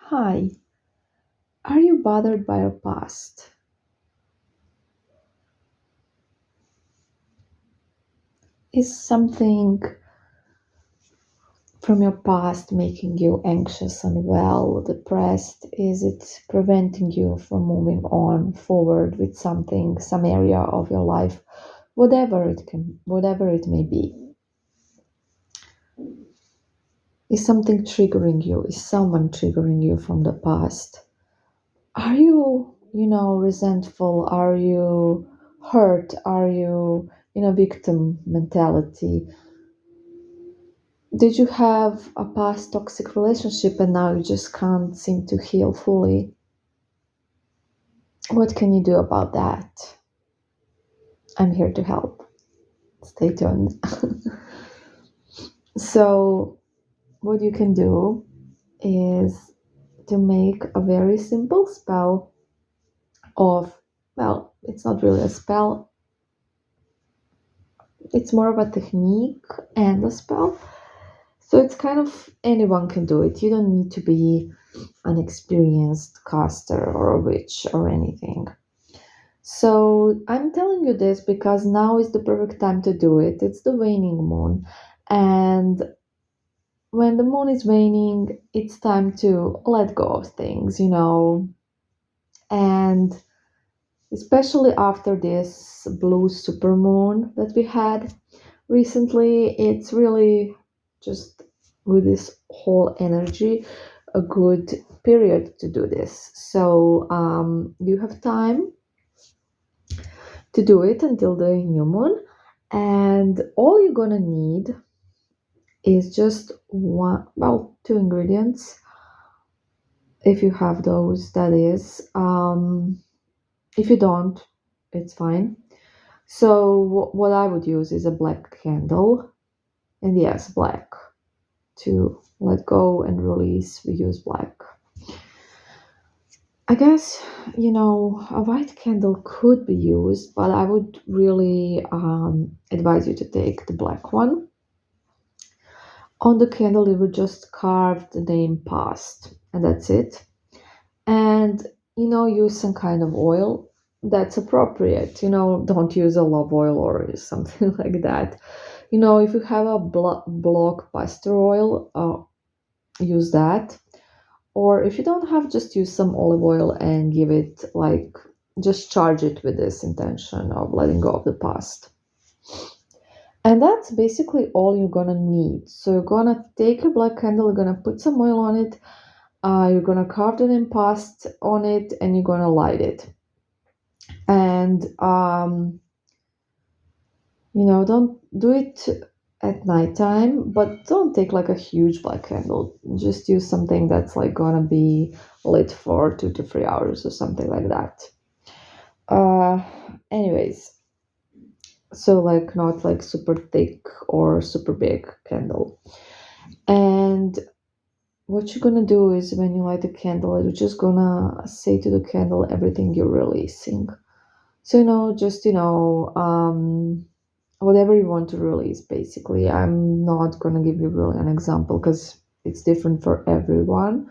Hi, are you bothered by your past? Is something from your past making you anxious, unwell, depressed? Is it preventing you from moving on forward with something, some area of your life, whatever it may be? Is something triggering you? Is someone triggering you from the past? Are you resentful? Are you hurt? Are you in a victim mentality? Did you have a past toxic relationship and now you just can't seem to heal fully? What can you do about that? I'm here to help. Stay tuned. So, what you can do is to make a very simple spell of, well, it's not really a spell, it's more of a technique and a spell. So, it's kind of anyone can do it. You don't need to be an experienced caster or a witch or anything. So I'm telling you this because now is the perfect time to do it. It's the waning moon. And when the moon is waning, it's time to let go of things. And especially after this blue supermoon that we had recently, it's really just with this whole energy a good period to do this. So you have time to do it until the new moon. And all you're gonna need is just one, well, two ingredients, if you have those, that is. If you don't, it's fine. So, what I would use is a black candle, and yes, black. To let go and release, we use black. I guess, a white candle could be used, but I would really advise you to take the black one. On the candle, you would just carve the name past, and that's it. And, use some kind of oil that's appropriate. Don't use a love oil or something like that. If you have a blockbuster oil, use that. Or if you don't have, just use some olive oil and give it like, just charge it with this intention of letting go of the past. And that's basically all you're gonna need. So you're gonna take your black candle, you're gonna put some oil on it, you're gonna carve the name past on it, and you're gonna light it. And don't do it at nighttime, but don't take like a huge black candle. Just use something that's like gonna be lit for 2 to 3 hours or something like that. Uh, anyways, so like not like super thick or super big candle. And what you're gonna do is when you light the candle, you're just gonna say to the candle everything you're releasing. So whatever you want to release. Basically, I'm not gonna give you really an example because it's different for everyone.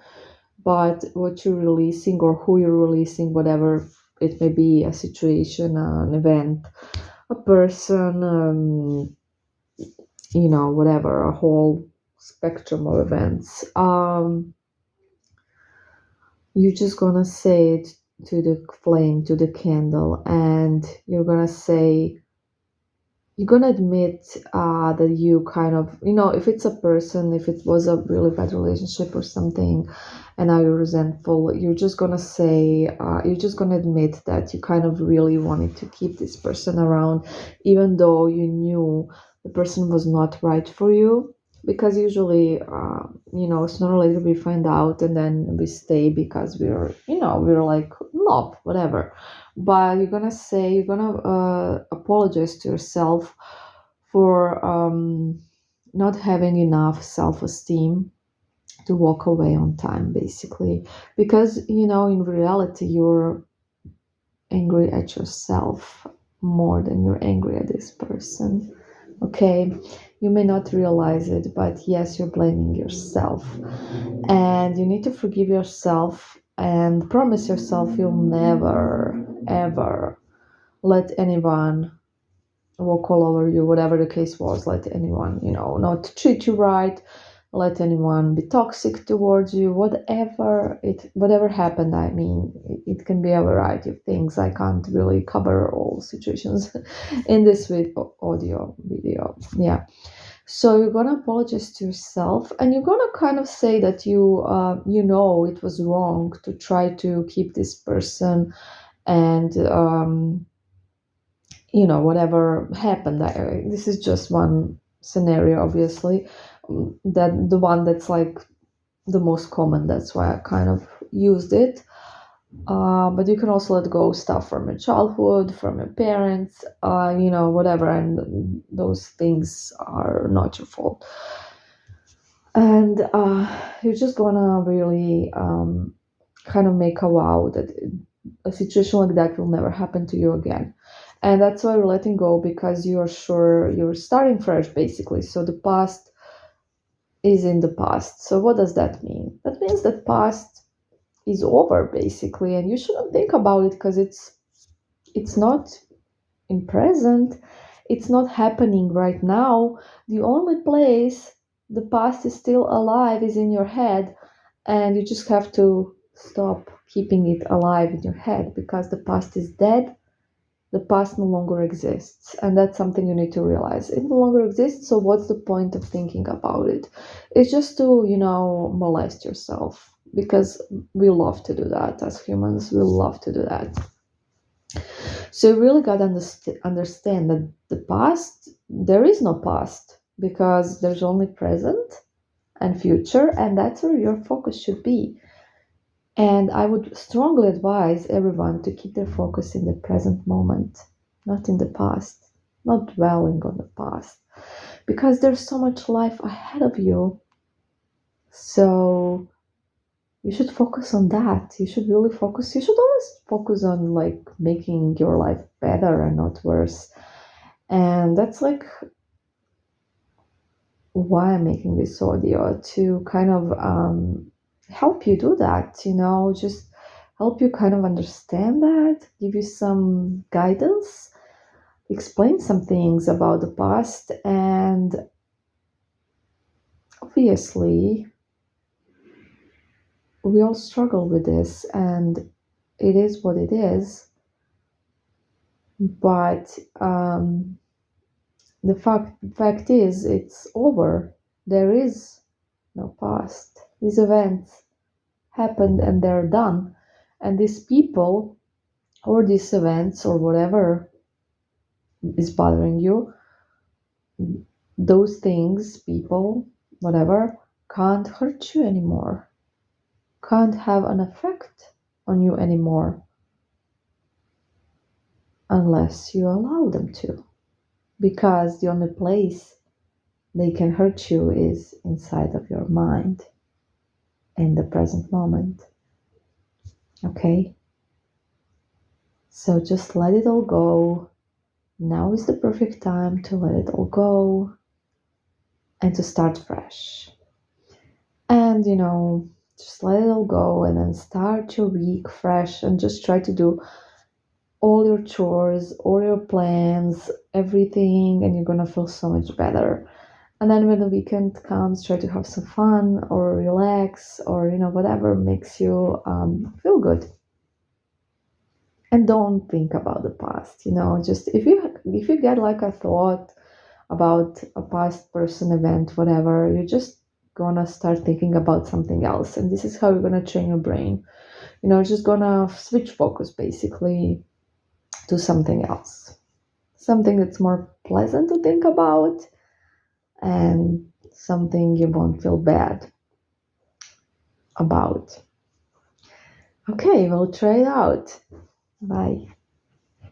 But what you're releasing or who you're releasing, whatever it may be, a situation, an event, a person, whatever, a whole spectrum of events. You're just gonna say it to the flame, to the candle, and you're gonna admit that you kind of, if it's a person, if it was a really bad relationship or something, and now you're resentful, you're just gonna admit that you kind of really wanted to keep this person around, even though you knew the person was not right for you. Because usually, sooner or later we find out and then we stay because we're like, love, whatever. But you're gonna apologize to yourself for not having enough self-esteem to walk away on time, basically. Because in reality you're angry at yourself more than you're angry at this person. Okay, you may not realize it, but yes, you're blaming yourself. And you need to forgive yourself and promise yourself you'll never, ever let anyone walk all over you, whatever the case was. Let anyone, not treat you right, let anyone be toxic towards you, whatever happened. I mean, it can be a variety of things. I can't really cover all situations in this audio video. Yeah. So you're gonna apologize to yourself, and you're gonna kind of say that it was wrong to try to keep this person, and whatever happened. This is just one scenario, obviously, that the one that's like the most common. That's why I kind of used it. But you can also let go stuff from your childhood, from your parents, whatever, and those things are not your fault. And you're just gonna really kind of make a vow that a situation like that will never happen to you again. And that's why we're letting go, because you're sure you're starting fresh, basically. So the past is in the past. So what does that mean? That means that past is over, basically, and you shouldn't think about it, because it's not in present. It's not happening right now. The only place the past is still alive is in your head, and you just have to stop keeping it alive in your head, because the past is dead. The past no longer exists, and that's something you need to realize. It no longer exists, so what's the point of thinking about it? It's just to molest yourself, because we love to do that as humans. We love to do that. So you really got to understand that the past, there is no past, because there's only present and future, and that's where your focus should be. And I would strongly advise everyone to keep their focus in the present moment, not in the past, not dwelling on the past, because there's so much life ahead of you. So you should focus on that. You should really focus. You should always focus on like making your life better and not worse. And that's like why I'm making this audio, to kind of help you do that, just help you kind of understand that, give you some guidance, explain some things about the past. And obviously, we all struggle with this, and it is what it is. But the fact is, it's over. There is no past. These events happened and they're done. And these people or these events or whatever is bothering you, those things, people, whatever, can't hurt you anymore, can't have an effect on you anymore, unless you allow them to. Because the only place they can hurt you is inside of your mind, in the present moment. Okay? So just let it all go. Now is the perfect time to let it all go and to start fresh. And, just let it all go, and then start your week fresh, and just try to do all your chores, all your plans, everything, and you're gonna feel so much better. And then when the weekend comes, try to have some fun or relax, or whatever makes you feel good. And don't think about the past. Just if you get like a thought about a past person, event, whatever, you're just gonna start thinking about something else, and this is how you're gonna train your brain. Just gonna switch focus basically to something else, something that's more pleasant to think about, and something you won't feel bad about. Okay, we'll try it out. Bye.